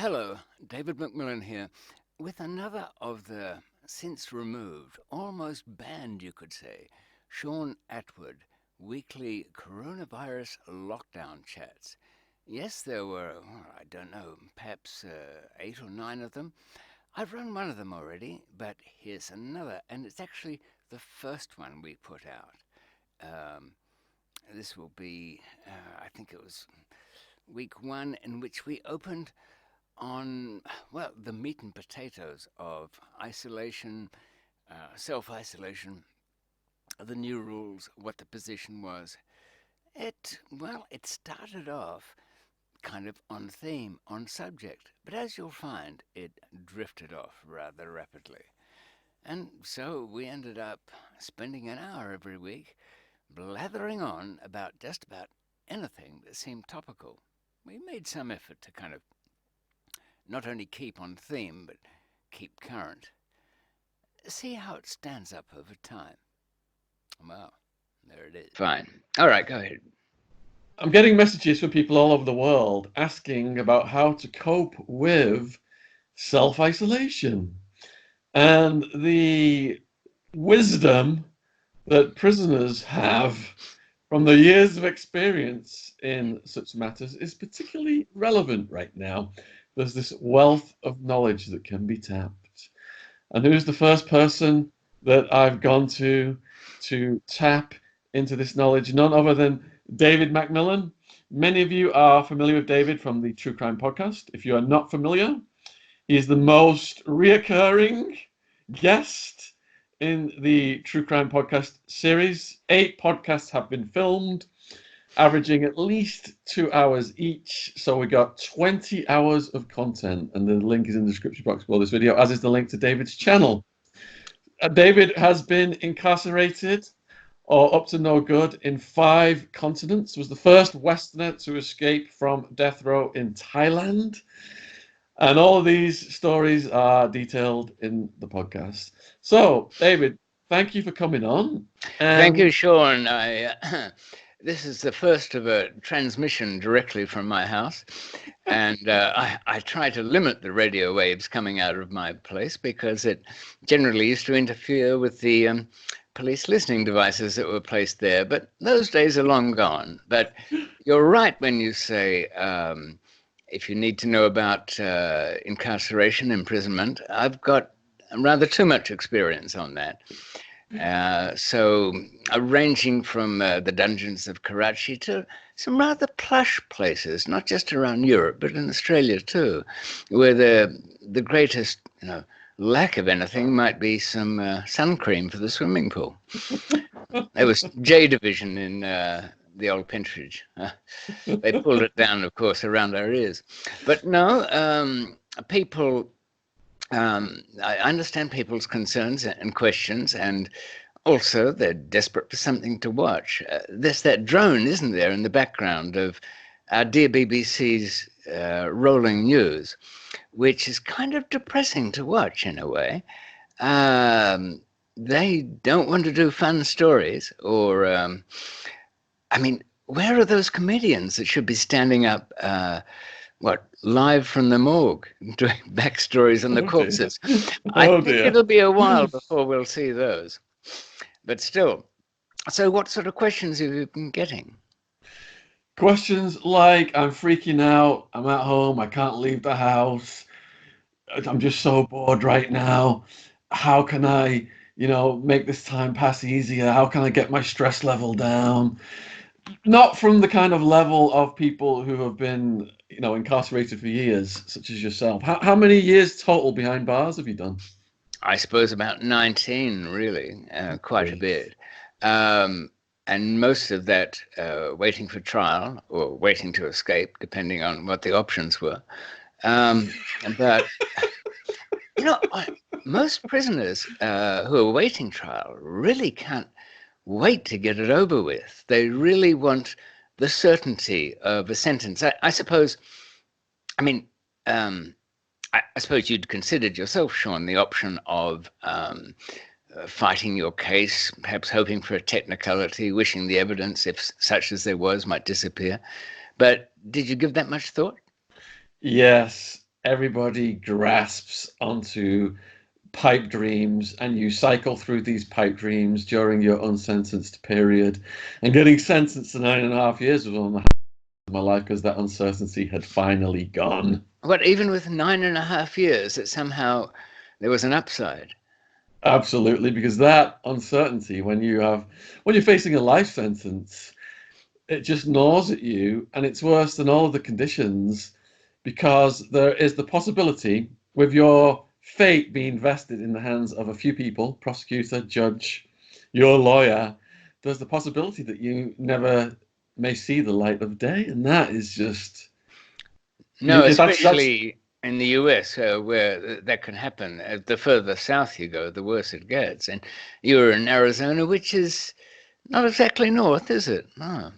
Hello, David McMillan here, with another of the since removed, almost banned, you could say, Shaun Attwood weekly coronavirus lockdown chats. Yes, there were, I don't know, perhaps 8 or 9 of them. I've run one of them already, but here's another, and it's actually the first one we put out. Um, this will be, I think it was week one, in which we opened on, well, the meat and potatoes of isolation, self isolation, the new rules, what the position was. It started off kind of on theme, on subject, but as you'll find, it drifted off rather rapidly. And so we ended up spending an hour every week blathering on about just about anything that seemed topical. We made some effort to kind of not only keep on theme, but keep current. See how it stands up over time. Well, there it is. Fine. All right, go ahead. I'm getting messages from people all over the world asking about how to cope with self-isolation and the wisdom that prisoners have from their years of experience in such matters is particularly relevant right now. There's this wealth of knowledge that can be tapped. And who's the first person that I've gone to tap into this knowledge? None other than David McMillan. Many of you are familiar with David from the True Crime Podcast. If you are not familiar, he is the most reoccurring guest in the True Crime Podcast series. 8 podcasts have been filmed, averaging at least 2 hours each. So we got 20 hours of content, and the link is in the description box below this video, as is the link to David's channel. David has been incarcerated or up to no good in 5 continents, was the first Westerner to escape from death row in Thailand. And all of these stories are detailed in the podcast. So, David, thank you for coming on. Thank you, Shaun. This is the first of a transmission directly from my house, and I try to limit the radio waves coming out of my place because it generally used to interfere with the police listening devices that were placed there. But those days are long gone. But you're right when you say if you need to know about incarceration, imprisonment, I've got rather too much experience on that. So ranging from the dungeons of Karachi to some rather plush places, not just around Europe, but in Australia too, where the greatest, lack of anything might be some sun cream for the swimming pool. There was J Division in the old Pentridge. They pulled it down, of course, around our ears. But no, people... I understand people's concerns and questions, and also they're desperate for something to watch. There's that drone, isn't there, in the background of our dear BBC's rolling news, which is kind of depressing to watch in a way. They don't want to do fun stories, or, where are those comedians that should be standing up live from the morgue, doing backstories on the corpses? I think it'll be a while before we'll see those. But still, so what sort of questions have you been getting? Questions like, I'm freaking out, I'm at home, I can't leave the house, I'm just so bored right now. How can I, make this time pass easier? How can I get my stress level down? Not from the kind of level of people who have been, incarcerated for years, such as yourself. How many years total behind bars have you done? I suppose about 19, really, quite a bit. And most of that waiting for trial or waiting to escape, depending on what the options were. But, most prisoners who are awaiting trial really can't wait to get it over with. They really want the certainty of a sentence. I suppose, I suppose you'd considered yourself, Shaun, the option of fighting your case, perhaps hoping for a technicality, wishing the evidence, if such as there was, might disappear. But did you give that much thought? Yes. everybody grasps onto pipe dreams, and you cycle through these pipe dreams during your unsentenced period. And getting sentenced to 9.5 years was one of the highlights of my life because that uncertainty had finally gone. But even with 9.5 years, that somehow there was an upside. Absolutely, because that uncertainty, when you're facing a life sentence, it just gnaws at you, and it's worse than all of the conditions because there is the possibility, with your fate being vested in the hands of a few people, prosecutor, judge, your lawyer, there's the possibility that you never may see the light of day, and that is just No, that's especially in the US, where that can happen. The further south you go, the worse it gets. And you're in Arizona, which is not exactly north, is it? No.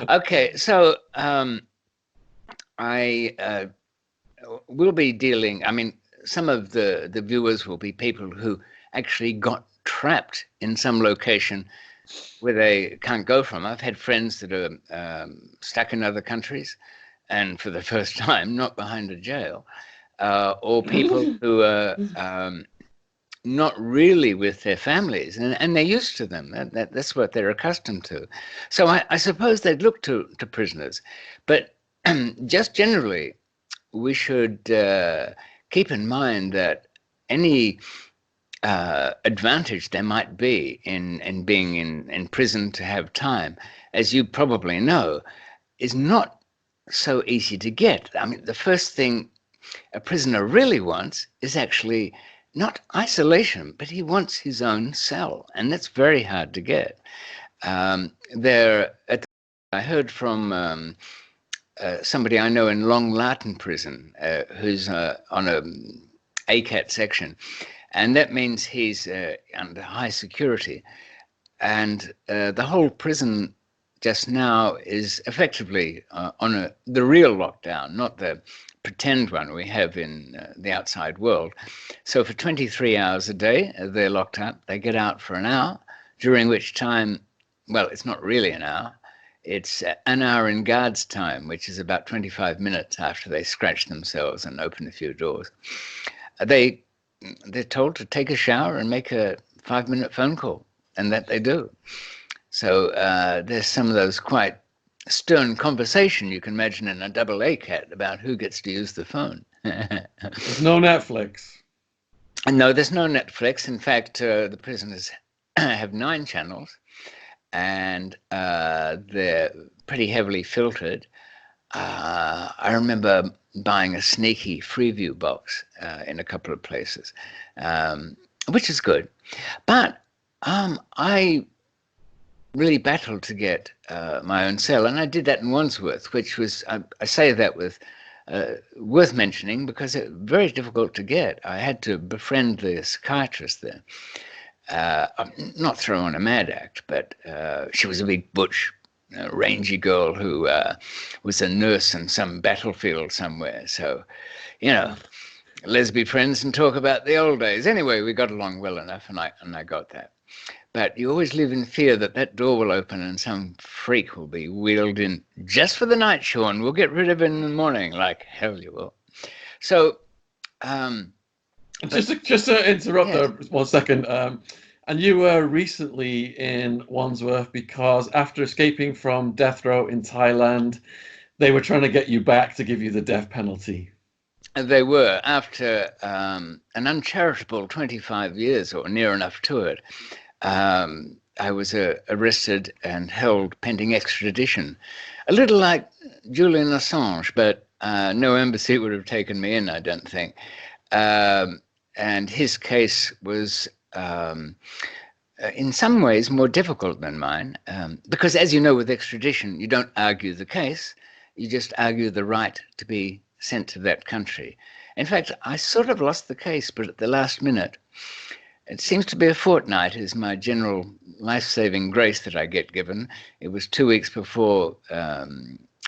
Okay, so I will be dealing. I mean, some of the viewers will be people who actually got trapped in some location where they can't go from. I've had friends that are stuck in other countries, and for the first time, not behind a jail, or people who are not really with their families, and they're used to them. That's what they're accustomed to. So I suppose they'd look to prisoners, but just generally, we should keep in mind that any advantage there might be in being in prison to have time, as you probably know, is not so easy to get. I mean, the first thing a prisoner really wants is actually not isolation, but he wants his own cell, and that's very hard to get. I heard from somebody I know in Long Lartin prison, who's on a ACAT section, and that means he's under high security, and the whole prison just now is effectively on the real lockdown, not the pretend one we have in the outside world. So for 23 hours a day, they're locked up. They get out for an hour, during which time, well, it's not really an hour. It's an hour in guard's time, which is about 25 minutes after they scratch themselves and open a few doors. They're told to take a shower and make a 5-minute phone call, and that they do. So there's some of those quite stern conversation you can imagine in a double ACAT about who gets to use the phone. There's no Netflix. No, there's no Netflix. In fact, the prisoners have 9 channels, and they're pretty heavily filtered. I remember buying a sneaky Freeview box in a couple of places, which is good. But I really battled to get my own cell, and I did that in Wandsworth, which was, I say that with worth mentioning because it's very difficult to get. I had to befriend the psychiatrist there. Not throw on a mad act, but she was a big butch, rangy girl who was a nurse in some battlefield somewhere. So, let's be friends and talk about the old days. Anyway, we got along well enough, and I got that. But you always live in fear that door will open and some freak will be wheeled in just for the night, Shaun. We'll get rid of it in the morning. Like hell you will. So, just to interrupt yes. there 1 second. And you were recently in Wandsworth because after escaping from death row in Thailand, they were trying to get you back to give you the death penalty. They were, after an uncharitable 25 years or near enough to it. I was arrested and held pending extradition. A little like Julian Assange, but no embassy would have taken me in, I don't think. And his case was in some ways more difficult than mine, because as you know, with extradition, you don't argue the case, you just argue the right to be sent to that country. In fact, I sort of lost the case, but at the last minute, it seems to be a fortnight is my general life-saving grace that I get given. It was 2 weeks before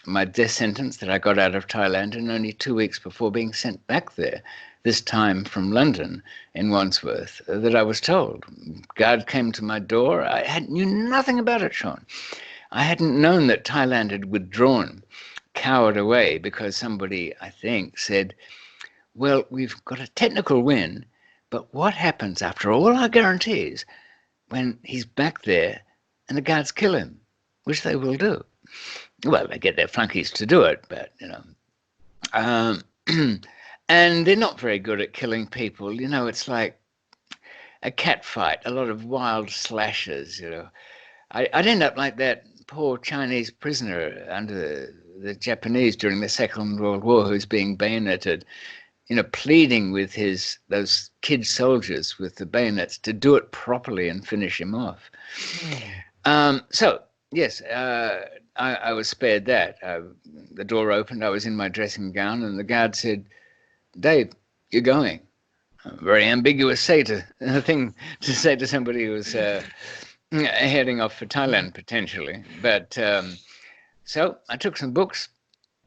my death sentence that I got out of Thailand, and only 2 weeks before being sent back there, this time from London in Wandsworth, that I was told. Guard came to my door. I knew nothing about it, Shaun. I hadn't known that Thailand had withdrawn cowered away because somebody, I think, said, well, we've got a technical win, but what happens after all our guarantees when he's back there and the guards kill him, which they will do? Well, they get their flunkies to do it, but, and they're not very good at killing people. It's like a cat fight, a lot of wild slashes, I'd end up like that poor Chinese prisoner under the Japanese during the Second World War who's being bayoneted, pleading with those kid soldiers with the bayonets to do it properly and finish him off. So, yes, I was spared that. The door opened, I was in my dressing gown, and the guard said, Dave, you're going. A very ambiguous thing to say to somebody who was heading off for Thailand, potentially. But so I took some books,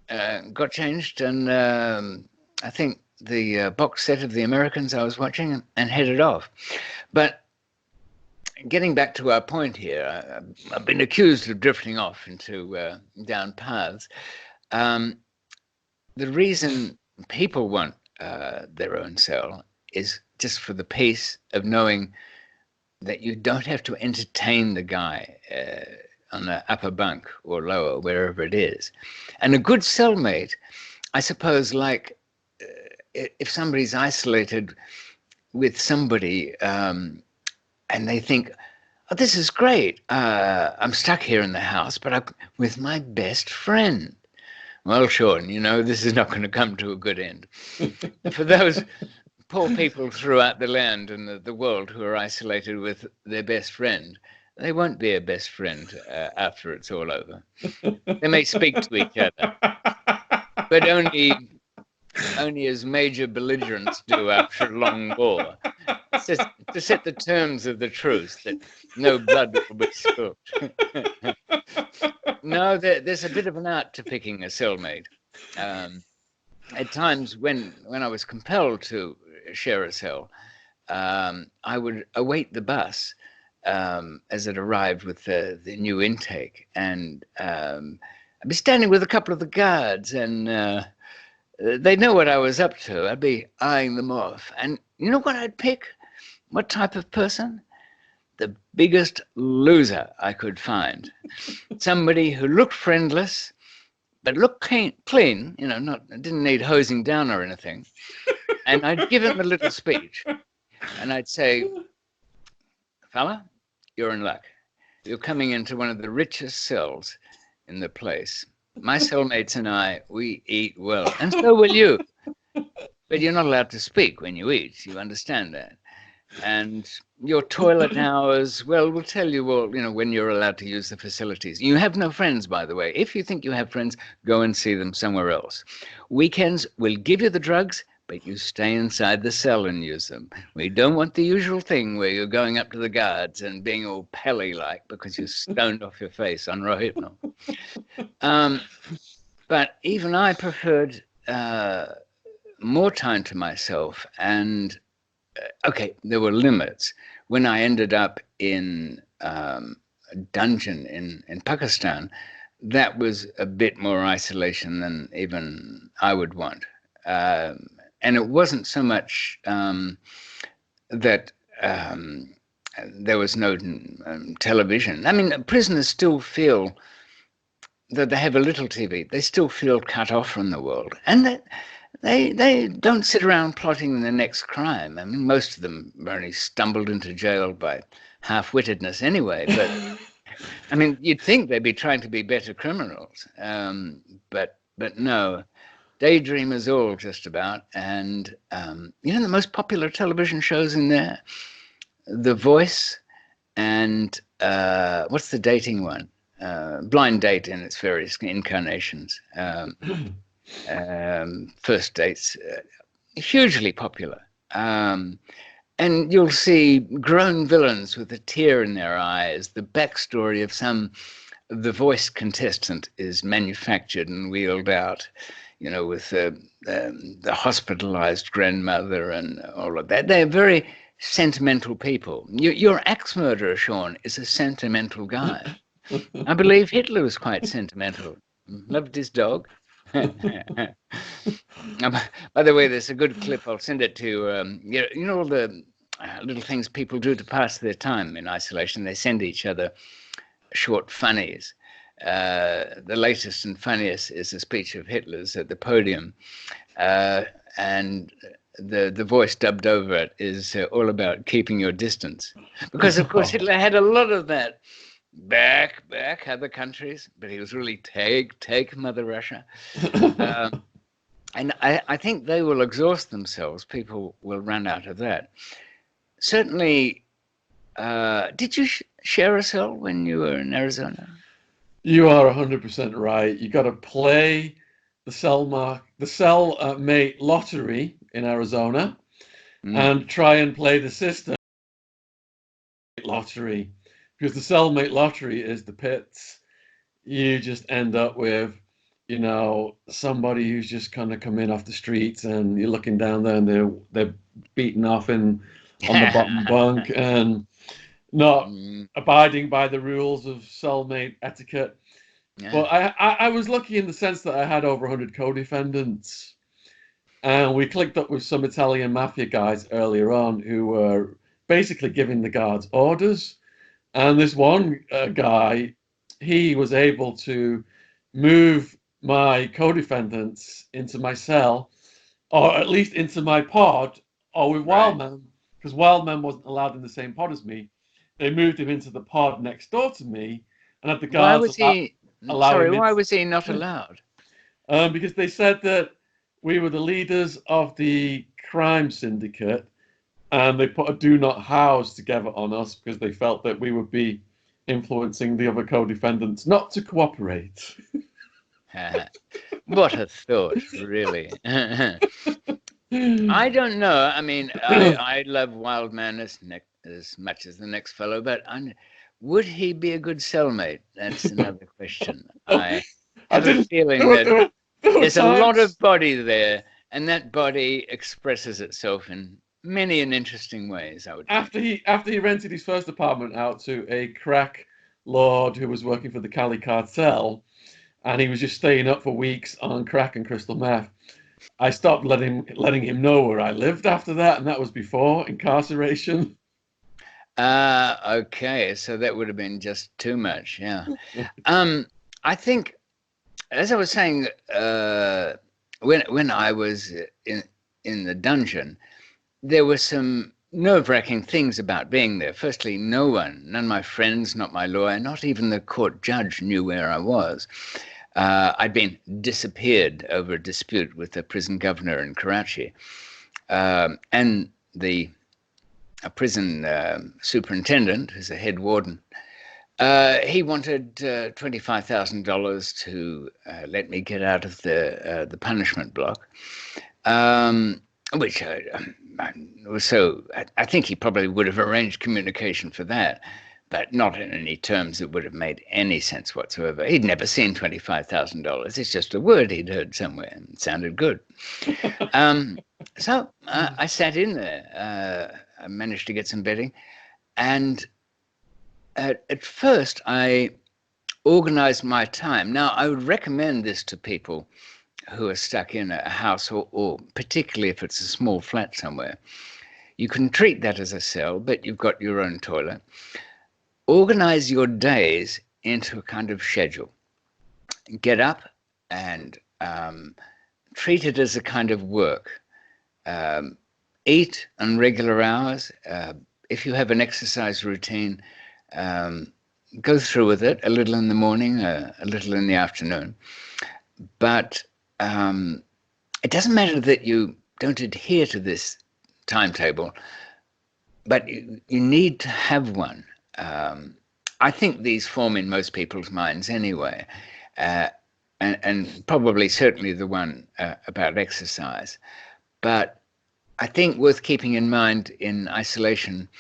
got changed, and I think the box set of The Americans I was watching, and headed off. But getting back to our point here, I've been accused of drifting off into down paths. The reason people want their own cell is just for the peace of knowing that you don't have to entertain the guy on the upper bunk or lower, wherever it is. And a good cellmate, I suppose, like if somebody's isolated with somebody and they think, oh, this is great, I'm stuck here in the house, but I'm with my best friend. Well, Shaun, this is not going to come to a good end. For those poor people throughout the land and the world who are isolated with their best friend, they won't be a best friend after it's all over. They may speak to each other, but only as major belligerents do after a long war. It's just to set the terms of the truce that no blood will be spilled. No, there's a bit of an art to picking a cellmate. At times when I was compelled to share a cell, I would await the bus as it arrived with the new intake, and I'd be standing with a couple of the guards, and they'd know what I was up to. I'd be eyeing them off, and you know what I'd pick? What type of person? The biggest loser I could find. Somebody who looked friendless, but looked clean, didn't need hosing down or anything. And I'd give him a little speech, and I'd say, fella, you're in luck. You're coming into one of the richest cells in the place. My cellmates and I, we eat well, and so will you. But you're not allowed to speak when you eat. You understand that. And your toilet hours, well, we'll tell you all, when you're allowed to use the facilities. You have no friends, by the way. If you think you have friends, go and see them somewhere else. Weekends, we'll give you the drugs, but you stay inside the cell and use them. We don't want the usual thing where you're going up to the guards and being all pelly-like because you're stoned off your face on Rohypnol. But even I preferred more time to myself, and okay, there were limits. When I ended up in a dungeon in Pakistan, that was a bit more isolation than even I would want. And it wasn't so much that there was no television. I mean, prisoners still feel that they have a little TV. They still feel cut off from the world. And that they don't sit around plotting the next crime. I mean, most of them only stumbled into jail by half-wittedness anyway. But I mean, you'd think they'd be trying to be better criminals, but no, daydreamers all just about. And the most popular television shows in there, The Voice, and what's the dating one? Blind Date in its various incarnations. First Dates, hugely popular. And you'll see grown villains with a tear in their eyes. The backstory of some The Voice contestant is manufactured and wheeled out, with the hospitalized grandmother and all of that. They're very sentimental people. Your axe murderer, Shaun, is a sentimental guy. I believe Hitler was quite sentimental. Loved his dog. By the way, there's a good clip. I'll send it to you know all the little things people do to pass their time in isolation. They send each other short funnies. The latest and funniest is a speech of Hitler's at the podium, and the voice dubbed over it is all about keeping your distance, because of course Hitler had a lot of that. Back other countries, but he was really take Mother Russia. And I think they will exhaust themselves. People will run out of that. Certainly, did you share a cell when you were in Arizona? You are 100% right. You got to play the Cellmate lottery in Arizona and try and play the system lottery, because the Cellmate lottery is the pits. You just end up with, somebody who's just kind of come in off the streets, and you're looking down there, and they're beaten off on the bottom bunk and not abiding by the rules of Cellmate etiquette. Yeah. But I was lucky in the sense that I had over 100 co-defendants, and we clicked up with some Italian mafia guys earlier on who were basically giving the guards orders. And this one guy, he was able to move my co-defendants into my cell, or at least into my pod, or with Wildman, because Wildman wasn't allowed in the same pod as me. They moved him into the pod next door to me, and had the guards. Why was he not allowed? Because they said that we were the leaders of the crime syndicate, and they put a do not house together on us because they felt that we would be influencing the other co-defendants not to cooperate. What a thought, really. I don't know. I mean, I love Wildman as much as the next fellow, but would he be a good cellmate? That's another question. I have a feeling that there's a lot of body there, and that body expresses itself in many and interesting ways, I would think. After he rented his first apartment out to a crack lord who was working for the Cali cartel, and he was just staying up for weeks on crack and crystal meth, I stopped letting him know where I lived after that, and that was before incarceration. Okay, so that would have been just too much, yeah. I think, as I was saying, when I was in the dungeon, there were some nerve-wracking things about being there. Firstly, none of my friends, not my lawyer, not even the court judge knew where I was. I'd been disappeared over a dispute with the prison governor in Karachi, and a prison superintendent, who's a head warden. He wanted $25,000 to let me get out of the punishment block, which was so. I think he probably would have arranged communication for that, but not in any terms that would have made any sense whatsoever. He'd never seen $25,000. It's just a word he'd heard somewhere and it sounded good. So I sat in there. I managed to get some bedding, and at first I organized my time. Now, I would recommend this to people who are stuck in a house, or particularly if it's a small flat somewhere. You can treat that as a cell, but you've got your own toilet. Organize your days into a kind of schedule. Get up and treat it as a kind of work. Eat on regular hours. If you have an exercise routine, go through with it, a little in the morning, a little in the afternoon. But it doesn't matter that you don't adhere to this timetable, but you need to have one. I think these form in most people's minds anyway, and probably certainly the one about exercise. But I think worth keeping in mind in isolation,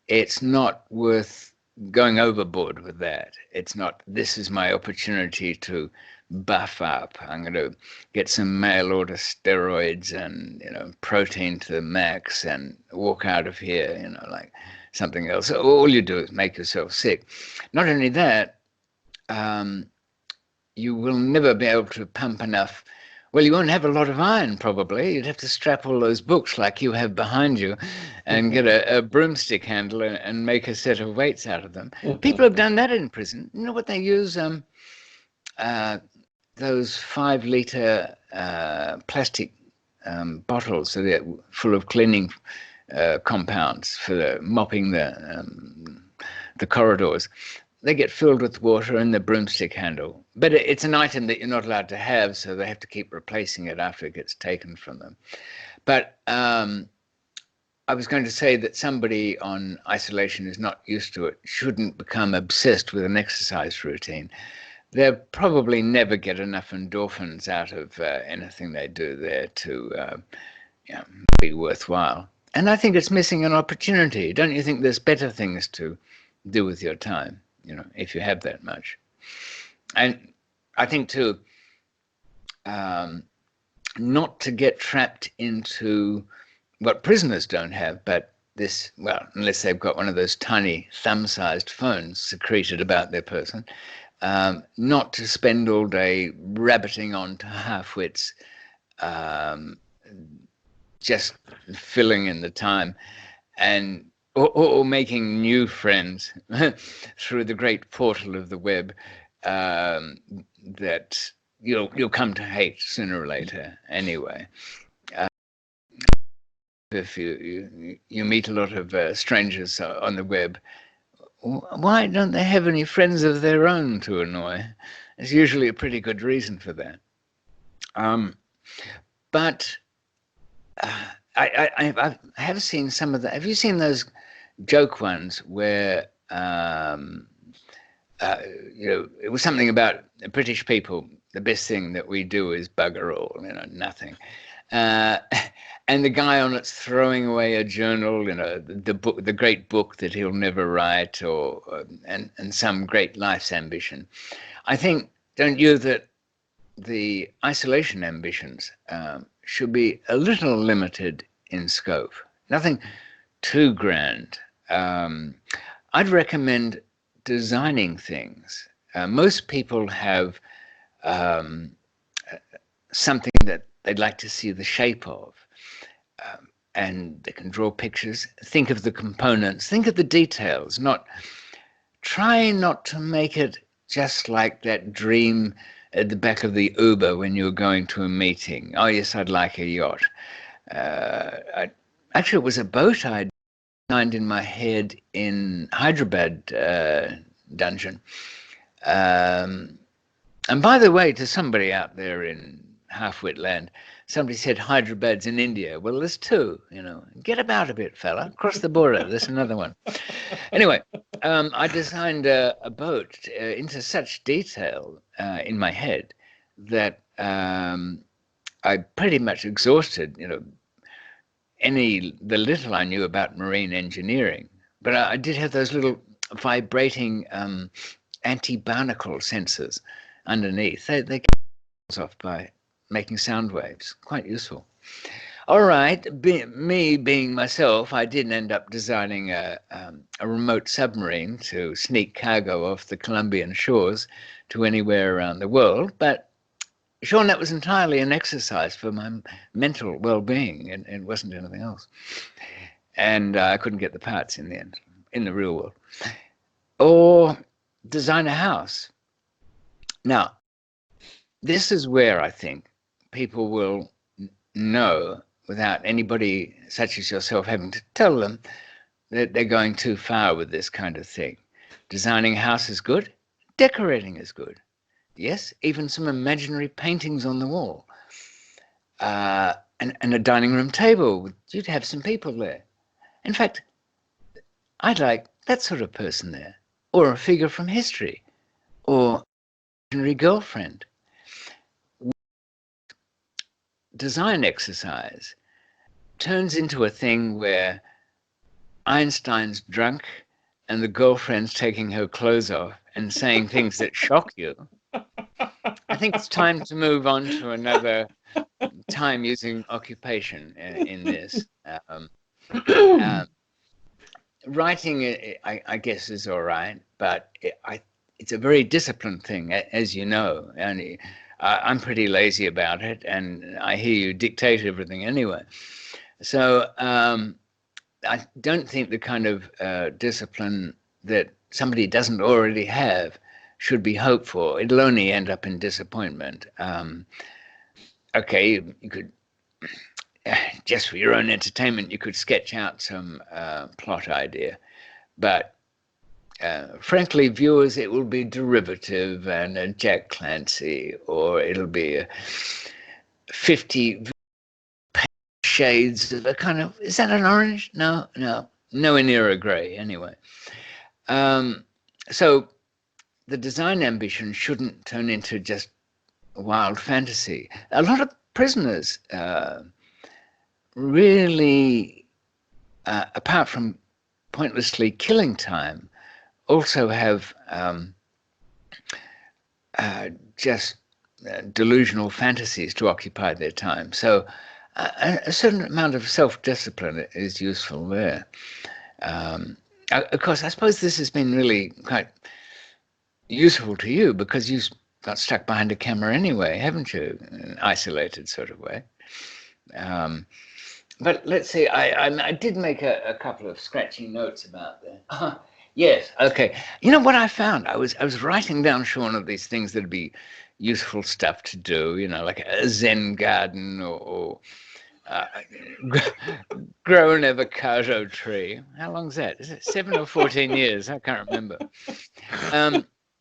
it's not worth going overboard with that. It's not, this is my opportunity to buff up. I'm going to get some mail order steroids and, protein to the max and walk out of here, like something else. All you do is make yourself sick. Not only that, you will never be able to pump enough. Well, you won't have a lot of iron, probably. You'd have to strap all those books like you have behind you and get a broomstick handle and make a set of weights out of them. People have done that in prison. You know what they use? Those 5-liter plastic bottles that are full of cleaning compounds for mopping the corridors. They get filled with water and the broomstick handle. But it's an item that you're not allowed to have, so they have to keep replacing it after it gets taken from them. But I was going to say that somebody on isolation who's not used to it shouldn't become obsessed with an exercise routine. They'll probably never get enough endorphins out of anything they do there to be worthwhile. And I think it's missing an opportunity. Don't you think there's better things to do with your time, if you have that much? And I think too, not to get trapped into what prisoners don't have, but this, well, unless they've got one of those tiny thumb-sized phones secreted about their person, not to spend all day rabbiting on to half-wits, just filling in the time, and or making new friends through the great portal of the web that you'll come to hate sooner or later anyway. If you meet a lot of strangers on the web, why don't they have any friends of their own to annoy? There's usually a pretty good reason for that. But I have seen some of the. Have you seen those joke ones where it was something about British people? The best thing that we do is bugger all, nothing. And the guy on it's throwing away a journal, the book, the great book that he'll never write, and some great life's ambition. I think, don't you, that the isolation ambitions should be a little limited in scope, nothing too grand. I'd recommend designing things. Most people have something that they'd like to see the shape of, and they can draw pictures, think of the components, think of the details, try not to make it just like that dream at the back of the Uber when you're going to a meeting. Oh yes, I'd like a yacht. Actually, it was a boat I designed in my head in Hyderabad dungeon. And by the way, to somebody out there in half-wit land, somebody said Hyderabad's in India. Well, there's two, Get about a bit, fella. Cross the border. There's another one. Anyway, I designed a boat into such detail in my head that I pretty much exhausted, the little I knew about marine engineering. But I did have those little vibrating anti-barnacle sensors underneath. They keep off by making sound waves. Quite useful. All right, me being myself, I did end up designing a remote submarine to sneak cargo off the Colombian shores to anywhere around the world. But Shaun, that was entirely an exercise for my mental well-being, and it wasn't anything else. And I couldn't get the parts in the end, in the real world. Or design a house. Now, this is where I think people will know, without anybody such as yourself having to tell them, that they're going too far with this kind of thing. Designing a house is good. Decorating is good. Yes, even some imaginary paintings on the wall. And a dining room table. You'd have some people there. In fact, I'd like that sort of person there. Or a figure from history. Or an imaginary girlfriend. Design exercise turns into a thing where Einstein's drunk and the girlfriend's taking her clothes off and saying things that shock you. I think it's time to move on to another time-using occupation in this. Writing, I guess, is all right, but it's a very disciplined thing, as you know, and I'm pretty lazy about it, and I hear you dictate everything anyway. So I don't think the kind of discipline that somebody doesn't already have should be hoped for. It'll only end up in disappointment. Okay, you could, just for your own entertainment, you could sketch out some plot idea, but frankly, viewers, it will be derivative and a Jack Clancy, or it'll be a 50 shades of a kind of, is that an orange? No, nowhere near a grey anyway. So the design ambition shouldn't turn into just wild fantasy. A lot of prisoners really, apart from pointlessly killing time, also have just delusional fantasies to occupy their time. So a certain amount of self-discipline is useful there. Of course, I suppose this has been really quite useful to you because you got stuck behind a camera anyway, haven't you? In an isolated sort of way. But let's see, I did make a couple of scratchy notes about that. Yes, okay. You know what I found? I was writing down, Shaun, of these things that'd be useful stuff to do, you know, like a Zen garden or grow an avocado tree. How long's that? Is it 7 or 14 years? I can't remember.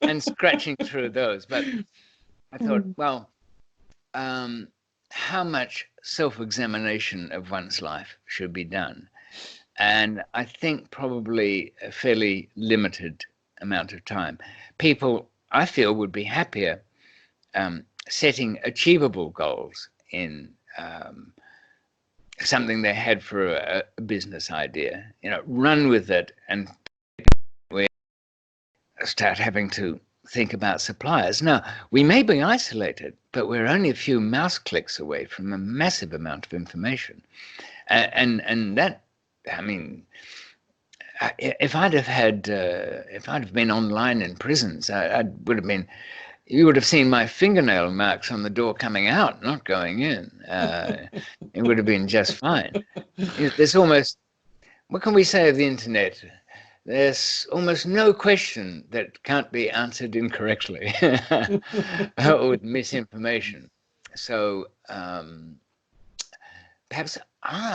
And scratching through those. But I thought, well, how much self-examination of one's life should be done? And I think probably a fairly limited amount of time. People, I feel, would be happier setting achievable goals in something they had for a business idea. You know, run with it and start having to think about suppliers. Now, we may be isolated, but we're only a few mouse clicks away from a massive amount of information. And that, I mean, if I'd have been online in prisons, you would have seen my fingernail marks on the door coming out, not going in. It would have been just fine. There's almost, what can we say of the internet? There's almost no question that can't be answered incorrectly or with misinformation. So perhaps,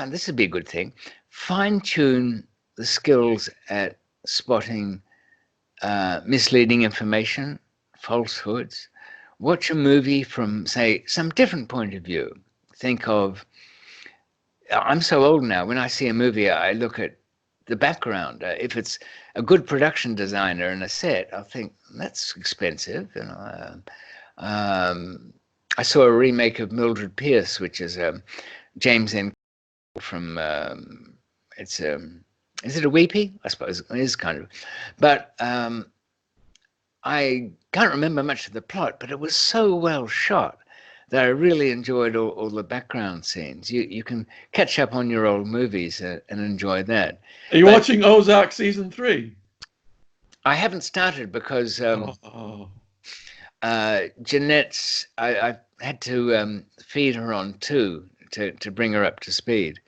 this would be a good thing. Fine-tune the skills at spotting misleading information, falsehoods. Watch a movie from, say, some different point of view. Think of, I'm so old now, when I see a movie, I look at the background. If it's a good production designer and a set, I'll think, that's expensive. You know, I saw a remake of Mildred Pierce, which is James N. from, is it a weepy? I suppose it is kind of. But I can't remember much of the plot, but it was so well shot that I really enjoyed all the background scenes. You can catch up on your old movies and enjoy that. Are you watching Ozark season 3? I haven't started because Jeanette's, I had to feed her on 2 to bring her up to speed.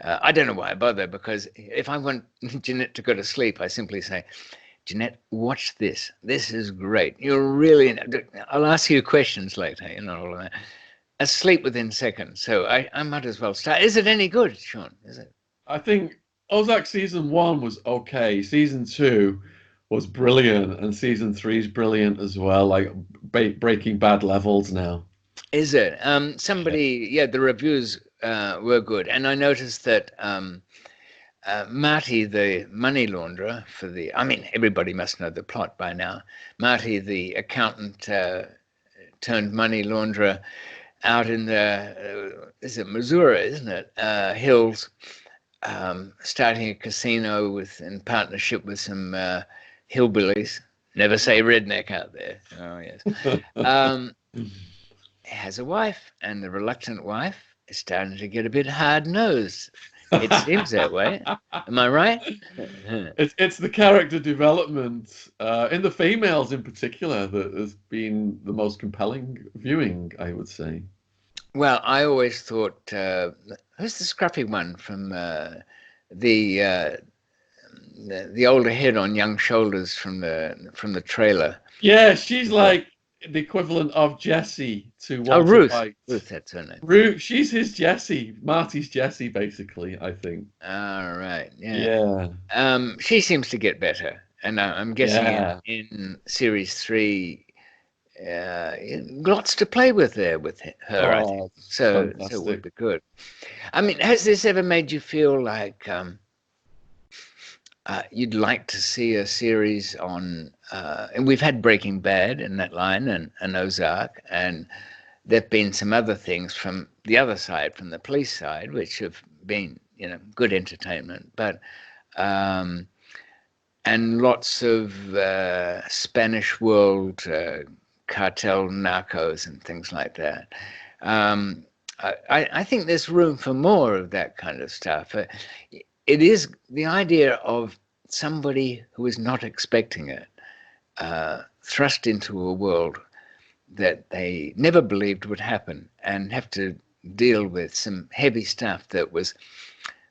I don't know why I bother, because if I want Jeanette to go to sleep, I simply say, Jeanette, watch this. This is great. You're really, I'll ask you questions later, you know, all of that. Asleep within seconds. So I might as well start. Is it any good, Shaun? Is it? I think Ozark season 1 was okay. Season 2 was brilliant, and season 3 is brilliant as well, like Breaking Bad levels now. Is it? The reviews were good. And I noticed that Marty, the money launderer everybody must know the plot by now. Marty, the accountant turned money launderer out in the, is it Missouri, isn't it? Hills, starting a casino in partnership with some hillbillies. Never say redneck out there. Oh, yes. Has a wife, and the reluctant wife is starting to get a bit hard-nosed. It seems that way. Am I right? It's the character development in the females in particular that has been the most compelling viewing, I would say. Well, I always thought, who's the scruffy one from the, uh, the older head on young shoulders from the trailer? Yeah, she's like the equivalent of Jesse to Oh, Walter Ruth. White. Ruth, that's her name. Ruth, she's his Jesse, Marty's Jesse, basically, I think. All right, yeah. Yeah, She seems to get better, and I'm guessing yeah, in series 3, lots to play with there with her, I think. oh, it's So it would fantastic. be good. I mean, has this ever made you feel like you'd like to see a series on? And we've had Breaking Bad in that line, and Ozark, and there've been some other things from the other side, from the police side, which have been, good entertainment, but and lots of Spanish world cartel narcos and things like that. I think there's room for more of that kind of stuff. It is the idea of somebody who is not expecting it, thrust into a world that they never believed would happen, and have to deal with some heavy stuff that was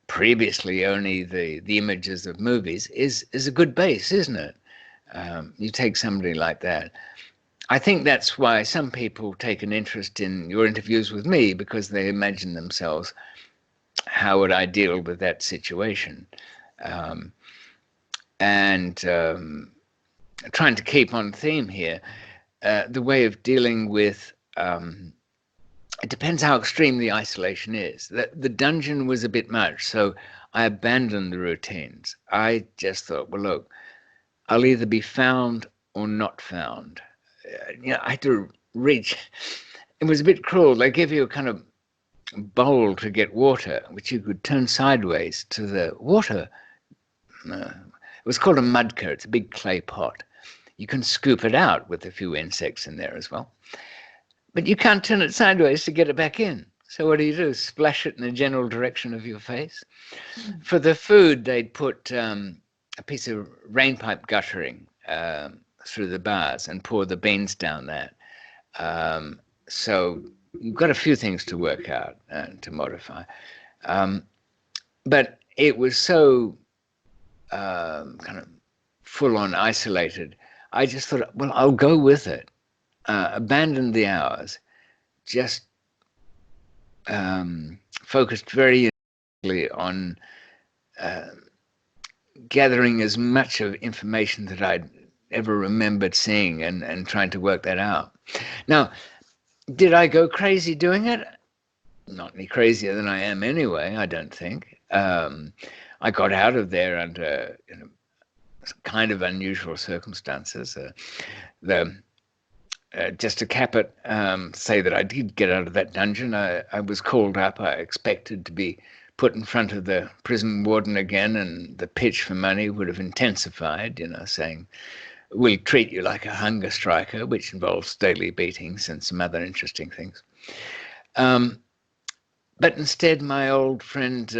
previously only the images of movies, is a good base, isn't it? You take somebody like that. I think that's why some people take an interest in your interviews with me, because they imagine themselves, how would I deal with that situation? And trying to keep on theme here, the way of dealing with it depends how extreme the isolation is. The dungeon was a bit much, so I abandoned the routines. I just thought, well, look, I'll either be found or not found. I had to reach. It was a bit cruel. They give you a kind of bowl to get water, which you could turn sideways to the water. It was called a mudka. It's a big clay pot. You can scoop it out with a few insects in there as well. But you can't turn it sideways to get it back in. So what do? Splash it in the general direction of your face? For the food, they'd put a piece of rainpipe guttering through the bars and pour the beans down that. So you've got a few things to work out and to modify. But it was so kind of full on isolated. I just thought, well, I'll go with it. Abandoned the hours, just focused very on gathering as much of information that I'd ever remembered seeing, and trying to work that out. Now, did I go crazy doing it? Not any crazier than I am anyway, I don't think. I got out of there under kind of unusual circumstances. Just to cap it, say that I did get out of that dungeon. I was called up. I expected to be put in front of the prison warden again, and the pitch for money would have intensified, saying, we'll treat you like a hunger striker, which involves daily beatings and some other interesting things. But instead, my old friend,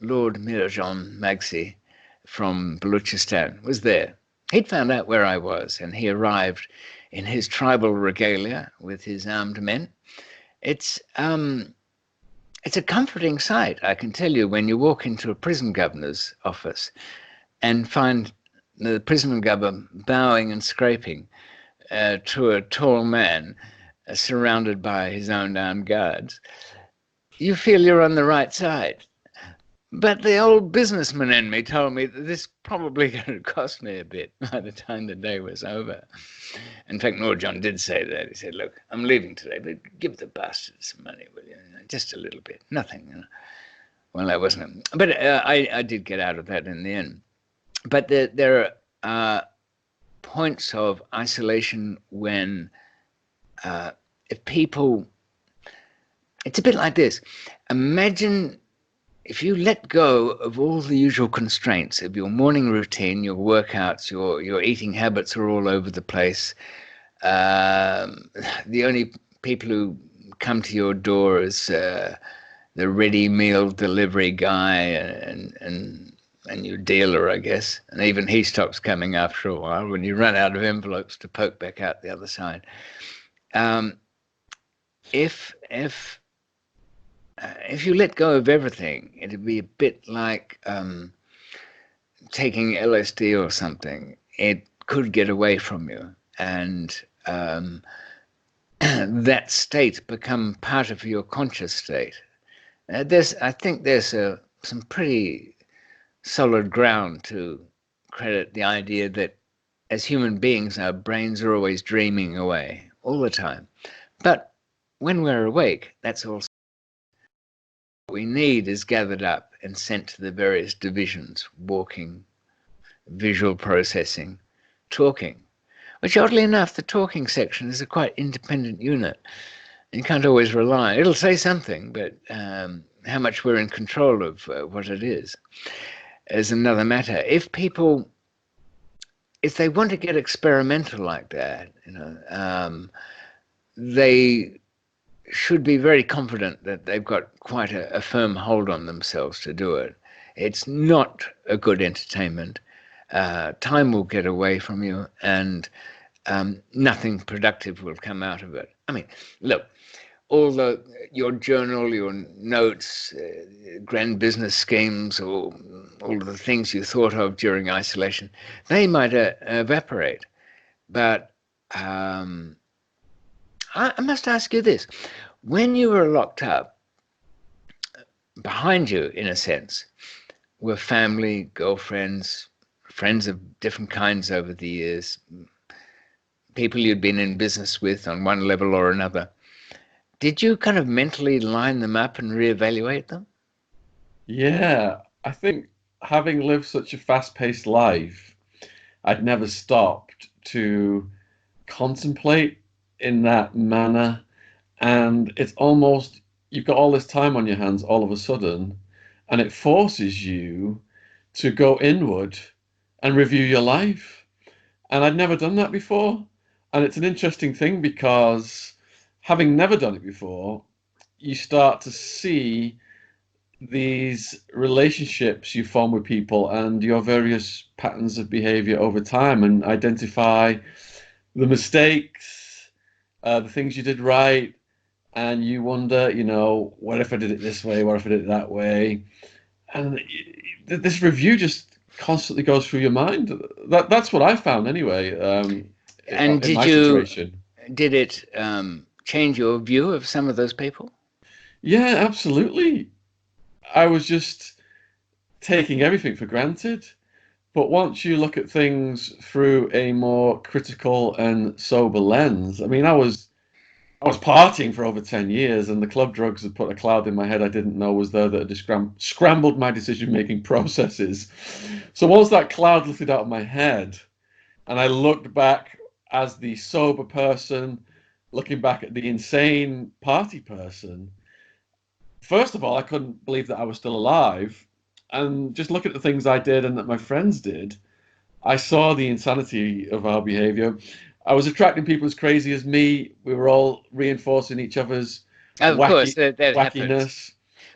Lord Mirjan Magsi from Baluchistan, was there. He'd found out where I was, and he arrived in his tribal regalia with his armed men. It's a comforting sight, I can tell you, when you walk into a prison governor's office and find the prison governor bowing and scraping to a tall man surrounded by his own armed guards. You feel you're on the right side. But the old businessman in me told me that this probably going to cost me a bit by the time the day was over. In fact, Nurjan did say that. He said, look, I'm leaving today, but give the bastards some money, will you? Just a little bit. Nothing. Well, that wasn't. But I did get out of that in the end. But there are points of isolation when if people... It's a bit like this. Imagine if you let go of all the usual constraints of your morning routine, your workouts, your eating habits are all over the place. The only people who come to your door is the the ready meal delivery guy and your dealer, I guess. And even he stops coming after a while when you run out of envelopes to poke back out the other side. If you let go of everything, it'd be a bit like taking LSD or something. It could get away from you, and that state become part of your conscious state. I think there's some pretty solid ground to credit the idea that as human beings, our brains are always dreaming away all the time. But when we're awake, that's all we need is gathered up and sent to the various divisions: walking, visual processing, talking. Which, oddly enough, the talking section is a quite independent unit. You can't always rely. It'll say something, but how much we're in control of what it is another matter. If they want to get experimental like that, they should be very confident that they've got quite a firm hold on themselves to do it. It's not a good entertainment. Time will get away from you, and nothing productive will come out of it. I mean, look, your journal, your notes, grand business schemes, or all of the things you thought of during isolation, they might evaporate. But I must ask you this. When you were locked up, behind you, in a sense, were family, girlfriends, friends of different kinds over the years, people you'd been in business with on one level or another. Did you kind of mentally line them up and reevaluate them? Yeah, I think having lived such a fast-paced life, I'd never stopped to contemplate in that manner. And it's almost, you've got all this time on your hands all of a sudden, and it forces you to go inward and review your life. And I'd never done that before. And it's an interesting thing because having never done it before, you start to see these relationships you form with people and your various patterns of behavior over time, and identify the mistakes, the things you did right, and you wonder, what if I did it this way? What if I did it that way? And this review just constantly goes through your mind. That's what I found anyway. And in my situation. Did it change your view of some of those people? Yeah, absolutely. I was just taking everything for granted. But once you look at things through a more critical and sober lens, I mean, I was partying for over 10 years, and the club drugs had put a cloud in my head I didn't know was there, that had scrambled my decision-making processes. So once that cloud lifted out of my head, and I looked back as the sober person, looking back at the insane party person, first of all, I couldn't believe that I was still alive. And just look at the things I did and that my friends did, I saw the insanity of our behavior. I was attracting people as crazy as me. We were all reinforcing each other's Of course, that wackiness. happens.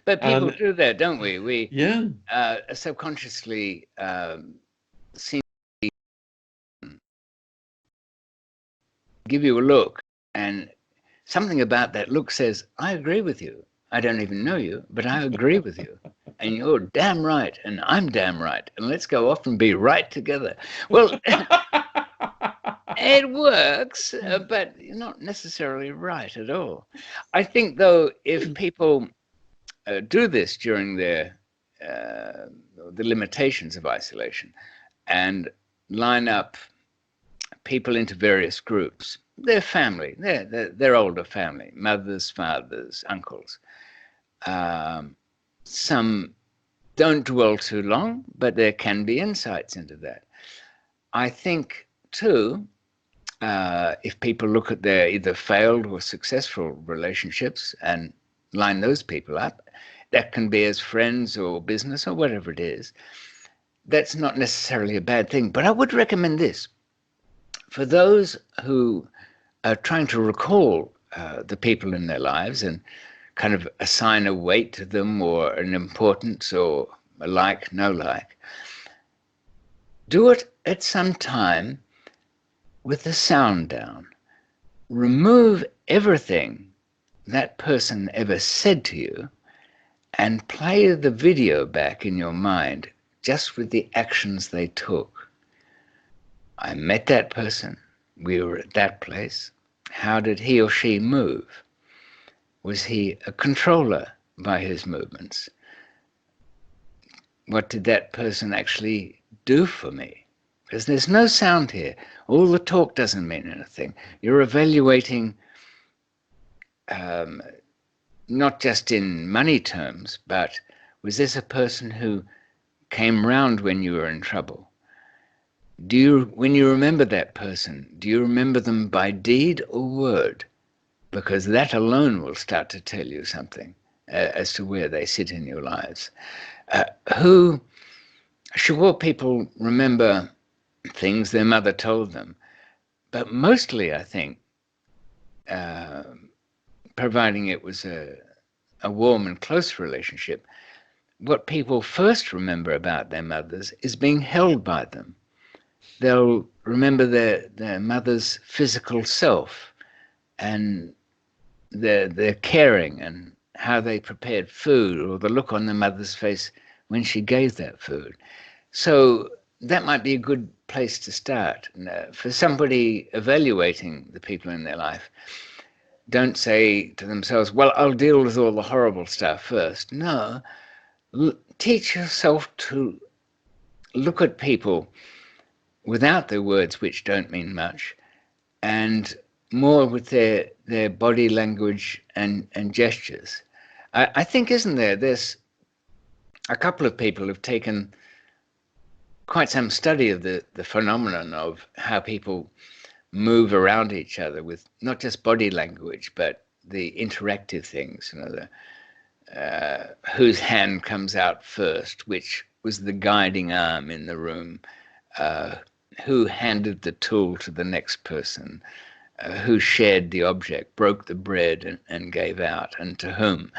But people And do that, don't we? We yeah, subconsciously seem to give you a look, and something about that look says, I agree with you. I don't even know you, but I agree with you. And you're damn right, and I'm damn right. And let's go off and be right together. Well, it works, but you're not necessarily right at all. I think, though, if people do this during the limitations of isolation and line up people into various groups, their family, their older family, mothers, fathers, uncles. Some don't dwell too long, but there can be insights into that. I think, too, if people look at their either failed or successful relationships and line those people up, that can be as friends or business or whatever it is, that's not necessarily a bad thing. But I would recommend this. For those who are trying to recall the people in their lives and kind of assign a weight to them or an importance or a like, no like. Do it at some time with the sound down. Remove everything that person ever said to you and play the video back in your mind just with the actions they took. I met that person. We were at that place. How did he or she move? Was he a controller by his movements? What did that person actually do for me? Because there's no sound here. All the talk doesn't mean anything. You're evaluating not just in money terms, but was this a person who came round when you were in trouble? When you remember that person, do you remember them by deed or word? Because that alone will start to tell you something as to where they sit in your lives. Sure, people remember things their mother told them, but mostly, I think, providing it was a warm and close relationship, what people first remember about their mothers is being held by them. They'll remember their mother's physical self and their caring and how they prepared food, or the look on their mother's face when she gave that food. So that might be a good place to start. For somebody evaluating the people in their life, don't say to themselves, well, I'll deal with all the horrible stuff first. No, teach yourself to look at people without their words, which don't mean much, and more with their body language and gestures. I think, isn't there, there's a couple of people who've taken quite some study of the phenomenon of how people move around each other with not just body language, but the interactive things, whose hand comes out first, which was the guiding arm in the room, who handed the tool to the next person, who shared the object, broke the bread and gave out, and to whom.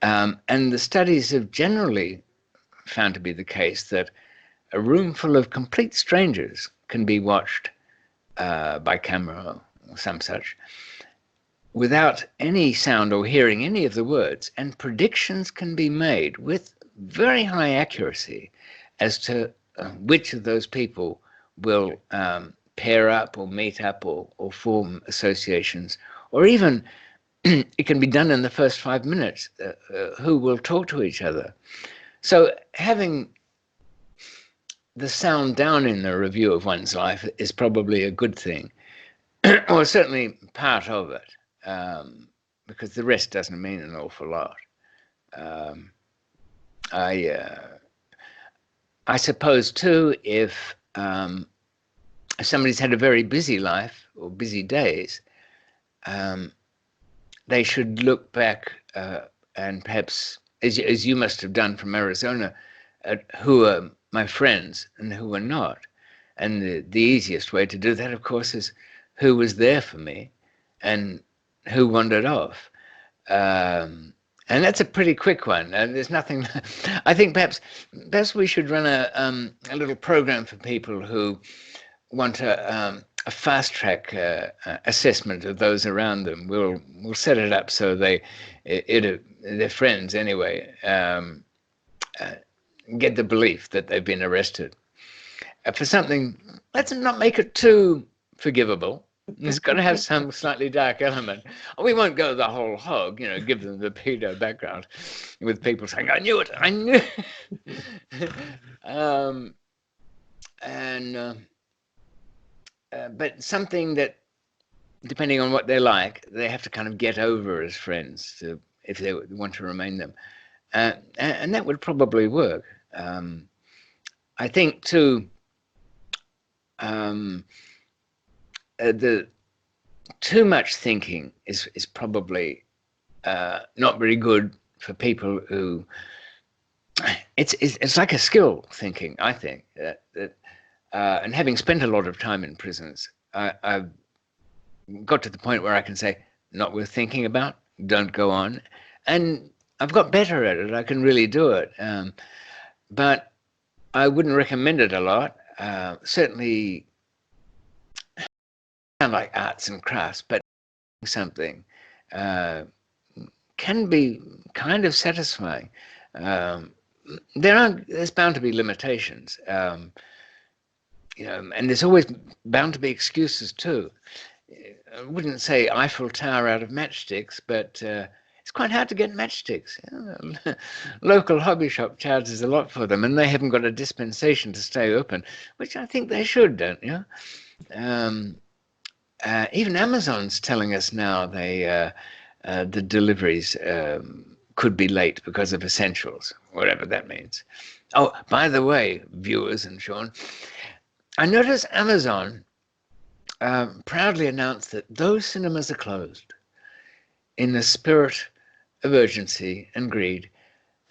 And the studies have generally found to be the case that a room full of complete strangers can be watched by camera or some such, without any sound or hearing any of the words, and predictions can be made with very high accuracy as to which of those people will pair up or meet up or form associations, or even it can be done in the first 5 minutes, who will talk to each other. So having the sound down in the review of one's life is probably a good thing, or certainly part of it, because the rest doesn't mean an awful lot. I suppose too, if somebody's had a very busy life or busy days, they should look back and perhaps, as you must have done from Arizona, at who are my friends and who are not. And the easiest way to do that, of course, is who was there for me and who wandered off. And that's a pretty quick one. There's nothing. I think perhaps we should run a little program for people who want a fast track assessment of those around them. We'll set it up so their friends anyway get the belief that they've been arrested for something. Let's not make it too forgivable. It's got to have some slightly dark element. We won't go the whole hog, give them the pedo background with people saying, I knew it. But something that, depending on what they're like, they have to kind of get over as friends if they want to remain them. And that would probably work. I think too, the too much thinking is probably not very good for people who. It's like a skill thinking, I think. And having spent a lot of time in prisons, I've got to the point where I can say, not worth thinking about, don't go on. and I've got better at it. I can really do it. But I wouldn't recommend it a lot. Certainly, sound like arts and crafts, but something can be kind of satisfying. There's bound to be limitations, and there's always bound to be excuses too. I wouldn't say Eiffel Tower out of matchsticks, but it's quite hard to get matchsticks. Local hobby shop charges a lot for them, and they haven't got a dispensation to stay open, which I think they should, don't you? Even Amazon's telling us now the deliveries could be late because of essentials, whatever that means. Oh, by the way, viewers and Shaun, I noticed Amazon proudly announced that those cinemas are closed. In the spirit of urgency and greed,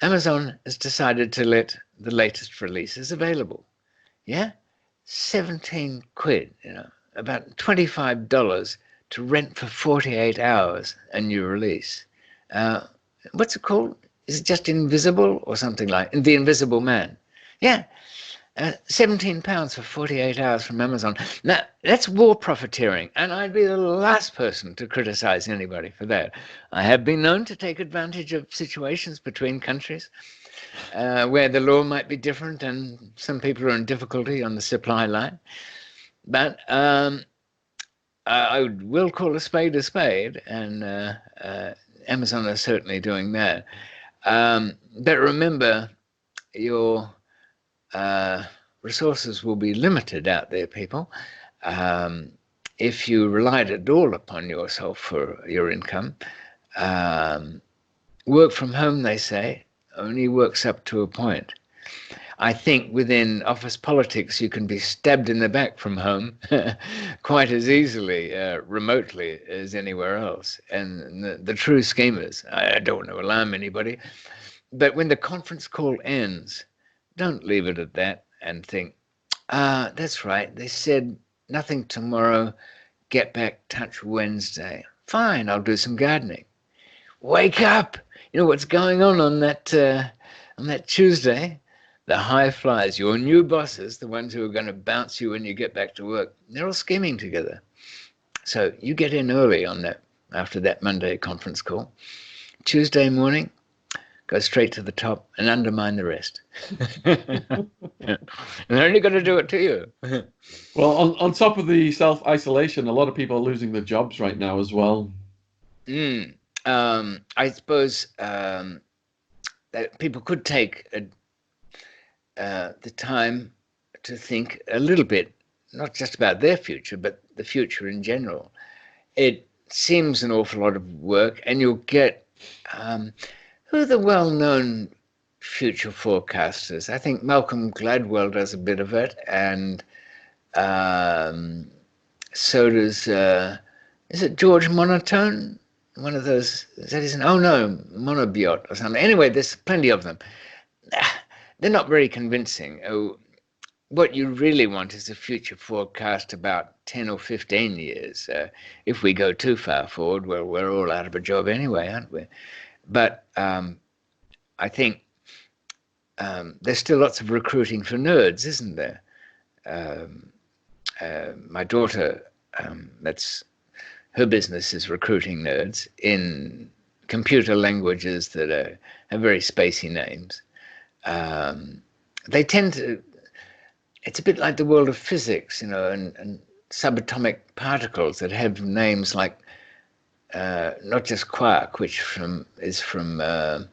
Amazon has decided to let the latest releases available. Yeah? 17 quid, about $25 to rent for 48 hours a new release. What's it called? Is it just Invisible or something like The Invisible Man? Yeah. £17 for 48 hours from Amazon. Now, that's war profiteering, and I'd be the last person to criticize anybody for that. I have been known to take advantage of situations between countries where the law might be different and some people are in difficulty on the supply line. But I will call a spade, and Amazon is certainly doing that. But remember, your resources will be limited out there, people. If you relied at all upon yourself for your income, work from home, they say, only works up to a point. I think within office politics, you can be stabbed in the back from home quite as easily remotely as anywhere else. And the true schemers, I don't want to alarm anybody, but when the conference call ends, don't leave it at that and think, that's right, they said nothing tomorrow, get back touch Wednesday. Fine, I'll do some gardening. Wake up! You know what's going on that Tuesday? The high flyers, your new bosses, the ones who are going to bounce you when you get back to work, they're all scheming together. So you get in early on that, after that Monday conference call. Tuesday morning, go straight to the top and undermine the rest. And they're only going to do it to you. Well, on top of the self-isolation, a lot of people are losing their jobs right now as well. I suppose that people could take the time to think a little bit, not just about their future, but the future in general. It seems an awful lot of work, and you'll get who are the well-known future forecasters? I think Malcolm Gladwell does a bit of it, and so does, is it George Monotone? One of those, is that his name? Oh no, Monobiot or something. Anyway, there's plenty of them. They're not very convincing. What you really want is a future forecast about 10 or 15 years. If we go too far forward, well, we're all out of a job anyway, aren't we? But I think there's still lots of recruiting for nerds, isn't there? My daughter, that's her business, is recruiting nerds in computer languages that have very spacey names. They tend to, it's a bit like the world of physics, and subatomic particles that have names like not just quark, which is from that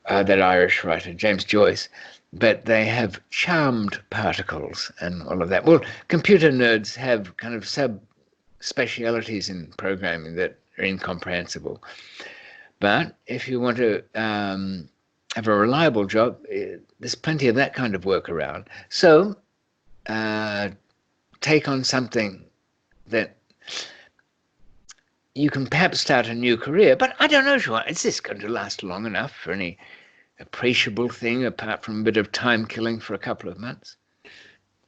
Irish writer James Joyce, but they have charmed particles and all of that. Well, computer nerds have kind of sub-specialities in programming that are incomprehensible. But if you want to have a reliable job, there's plenty of that kind of work around. So take on something that you can perhaps start a new career, but I don't know, Shaun, is this going to last long enough for any appreciable thing apart from a bit of time killing for a couple of months?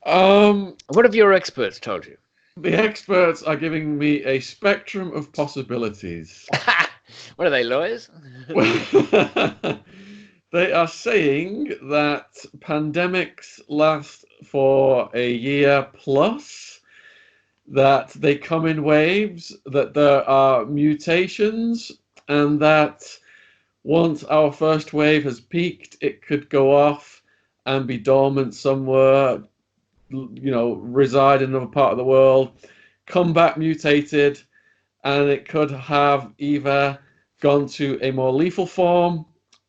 What have your experts told you? The experts are giving me a spectrum of possibilities. What are they, lawyers? They are saying that pandemics last for a year plus, that they come in waves, that there are mutations, and that once our first wave has peaked, it could go off and be dormant somewhere, reside in another part of the world, come back mutated, and it could have either gone to a more lethal form,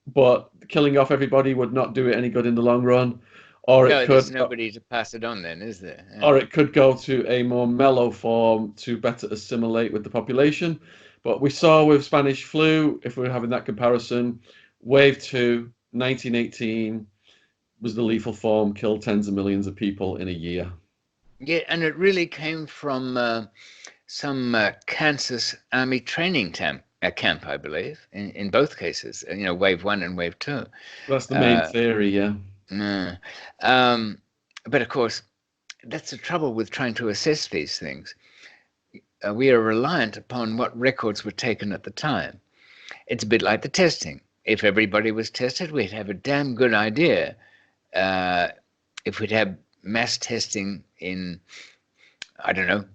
but killing off everybody would not do it any good in the long run, or it No, there's could, nobody to pass it on then, is there? Yeah. or it could go to a more mellow form to better assimilate with the population. But we saw with Spanish flu, if we're having that comparison, wave 2, 1918, was the lethal form, killed tens of millions of people in a year. Yeah, and it really came from some Kansas Army training camp, I believe, in both cases. Wave 1 and wave 2. That's the main theory, yeah. But of course, that's the trouble with trying to assess these things. We are reliant upon what records were taken at the time. It's a bit like the testing. If everybody was tested, we'd have a damn good idea. If we'd have mass testing in, I don't know,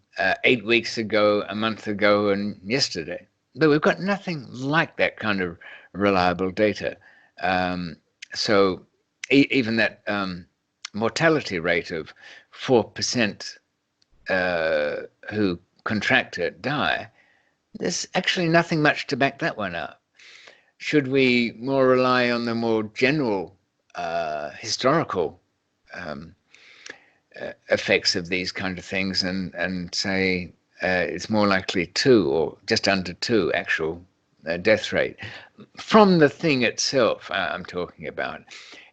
8 weeks ago, a month ago, and yesterday. But we've got nothing like that kind of reliable data. So even that mortality rate of 4% who contract it die, there's actually nothing much to back that one up. Should we more rely on the more general historical effects of these kind of things and say it's more likely 2 or just under 2 actual death rate from the thing itself I'm talking about?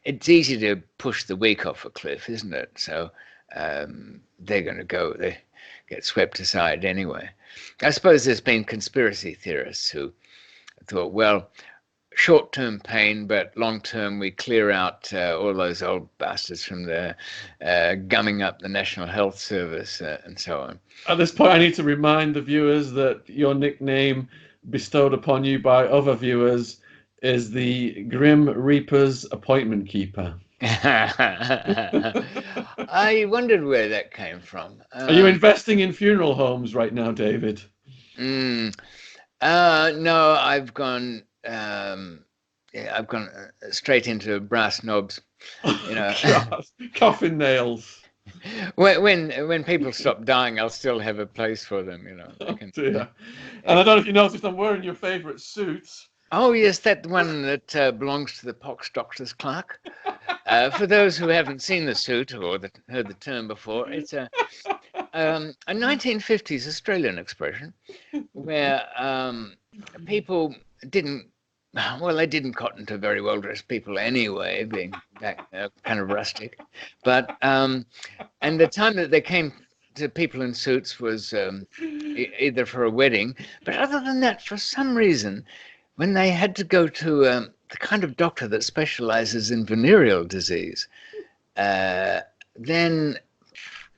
It's easy to push the weak off a cliff, isn't it? So they're going to they get swept aside anyway. I suppose there's been conspiracy theorists who thought, well, short-term pain, but long-term we clear out all those old bastards from the gumming up the National Health Service and so on. At this point, I need to remind the viewers that your nickname bestowed upon you by other viewers is the Grim Reaper's appointment keeper. I wondered where that came from. Are you investing in funeral homes right now, David? No, I've gone. I've gone straight into brass knobs. God. Coffin nails. When people stop dying, I'll still have a place for them. Dear. And I don't know if you noticed, I'm wearing your favourite suit. Oh yes, that one that belongs to the pox doctor's clerk. For those who haven't seen the suit or heard the term before, it's a 1950s Australian expression where people didn't cotton to very well-dressed people anyway, being back kind of rustic. But and the time that they came to people in suits was either for a wedding, but other than that, for some reason, when they had to go to the kind of doctor that specializes in venereal disease, then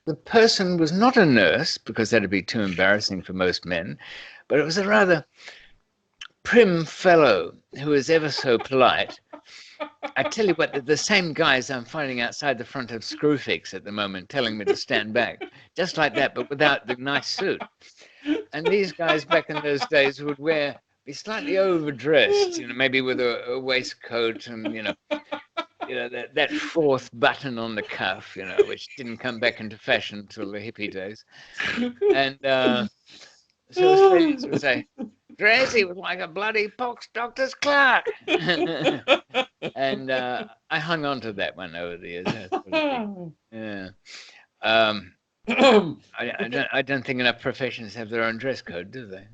the person was not a nurse, because that'd be too embarrassing for most men, but it was a rather prim fellow who was ever so polite. I tell you what, the same guys I'm finding outside the front of Screwfix at the moment telling me to stand back, just like that, but without the nice suit. And these guys back in those days would be slightly overdressed, maybe with a waistcoat and, that fourth button on the cuff, which didn't come back into fashion until the hippie days. And so Australians would say, Gracie was like a bloody pox doctor's clerk. And I hung on to that one over the years. Yeah. I don't think enough professions have their own dress code, do they?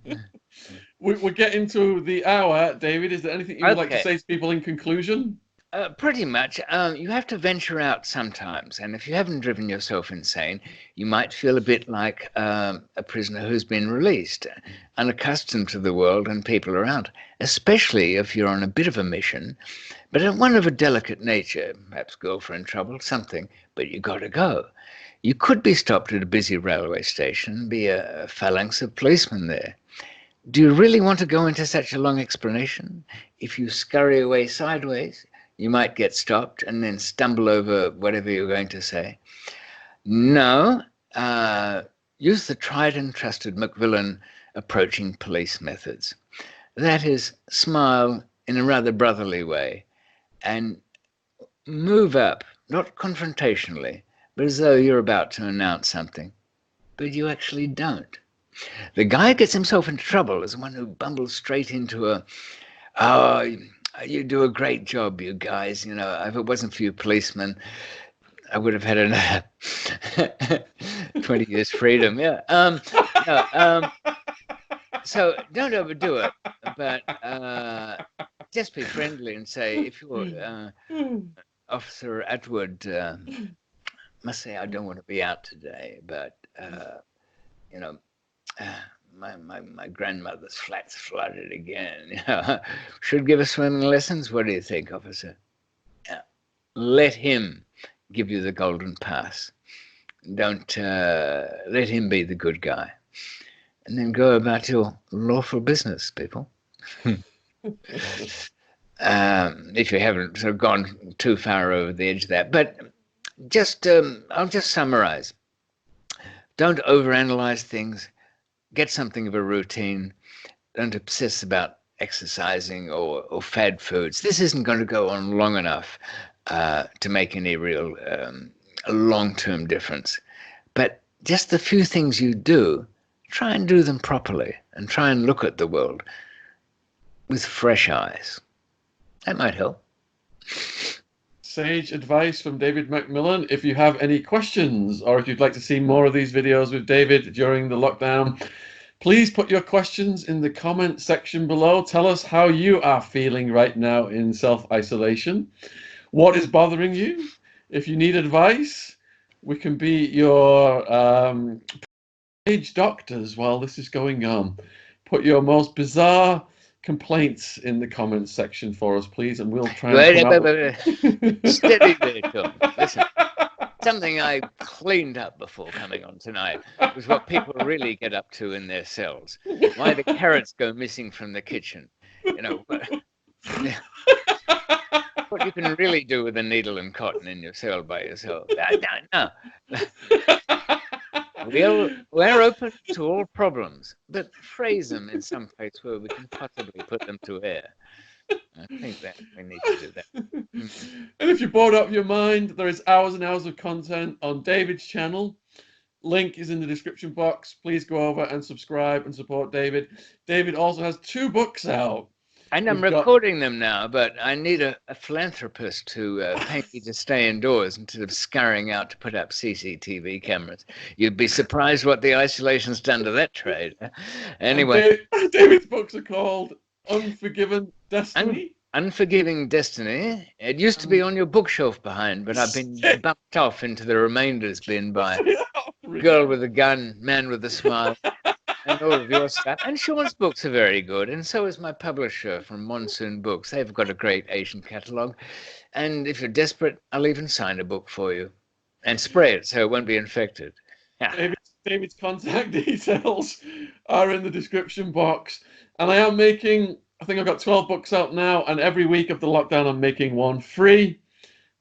We're getting to the hour, David. Is there anything you would like to say to people in conclusion? Pretty much. You have to venture out sometimes, and if you haven't driven yourself insane, you might feel a bit like a prisoner who's been released, unaccustomed to the world and people around, especially if you're on a bit of a mission, but one of a delicate nature, perhaps girlfriend trouble, something, but you got to go. You could be stopped at a busy railway station, be a phalanx of policemen there. Do you really want to go into such a long explanation? If you scurry away sideways, you might get stopped and then stumble over whatever you're going to say. No, use the tried and trusted McMillan approaching police methods. That is, smile in a rather brotherly way and move up, not confrontationally, but as though you're about to announce something, but you actually don't. The guy gets himself into trouble as one who bumbles straight into oh, you do a great job, you guys. You know, if it wasn't for you policemen, I would have had another 20 years freedom. Yeah. No, so don't overdo it, but just be friendly and say, if you're Officer Attwood, must say I don't want to be out today, but you know, my grandmother's flat's flooded again. Should give us swimming lessons. What do you think, officer? Let him give you the golden pass. Don't let him be the good guy, and then go about your lawful business, people. If you haven't sort of gone too far over the edge of that, but just I'll just summarize. Don't overanalyze things. Get something of a routine. Don't obsess about exercising or fad foods. This isn't going to go on long enough to make any real long-term difference. But just the few things you do, try and do them properly and try and look at the world with fresh eyes. That might help. Sage advice from David McMillan. If you have any questions or if you'd like to see more of these videos with David during the lockdown, please put your questions in the comment section below. Tell us how you are feeling right now in self-isolation. What is bothering you? If you need advice, we can be your page doctors while this is going on. Put your most bizarre complaints in the comments section for us, please, and we'll try and Steady there, John. Listen, something I cleaned up before coming on tonight was what people really get up to in their cells. Why the carrots go missing from the kitchen. You know, what you can really do with a needle and cotton in your cell by yourself. No. We're open to all problems, but phrase them in some place where we can possibly put them to air. I think that we need to do that. And if you're bored out of your mind, there is hours and hours of content on David's channel. Link is in the description box. Please go over and subscribe and support David. David also has 2 books out. And I'm recording them now, but I need a philanthropist to pay me to stay indoors instead of scurrying out to put up CCTV cameras. You'd be surprised what the isolation's done to that trade. Anyway. David's books are called Unforgiving Destiny. Unforgiving Destiny. It used to be on your bookshelf behind, but I've been bumped off into the remainders bin by Girl with a Gun, Man with a Smile, and all of your stuff. And Shaun's books are very good, and so is my publisher from Monsoon Books. They've got a great Asian catalogue. And if you're desperate, I'll even sign a book for you and spray it so it won't be infected. David's contact details are in the description box. And I am making, I think I've got 12 books out now, and every week of the lockdown I'm making one free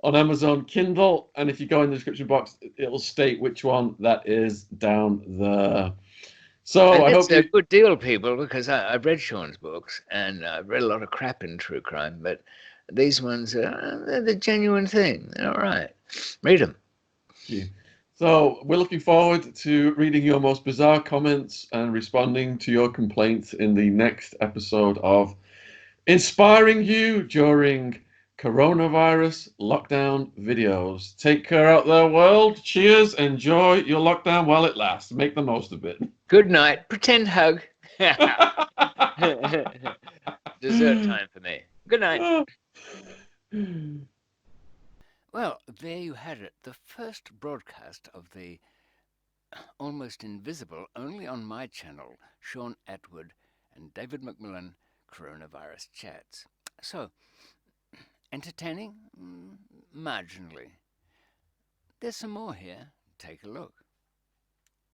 on Amazon Kindle. And if you go in the description box, it'll state which one that is down there. So and I hope it's a good deal, people, because I've read Shaun's books and I've read a lot of crap in true crime, but these ones they're the genuine thing. They're all right. Read them. Thank you. So we're looking forward to reading your most bizarre comments and responding to your complaints in the next episode of Inspiring You During Coronavirus Lockdown Videos. Take care out there, world. Cheers. Enjoy your lockdown while it lasts. Make the most of it. Good night. Pretend hug. Dessert time for me. Good night. Well, there you had it. The first broadcast of the almost invisible, only on my channel, Shaun Attwood and David McMillan Coronavirus Chats. So, entertaining? Marginally. There's some more here. Take a look.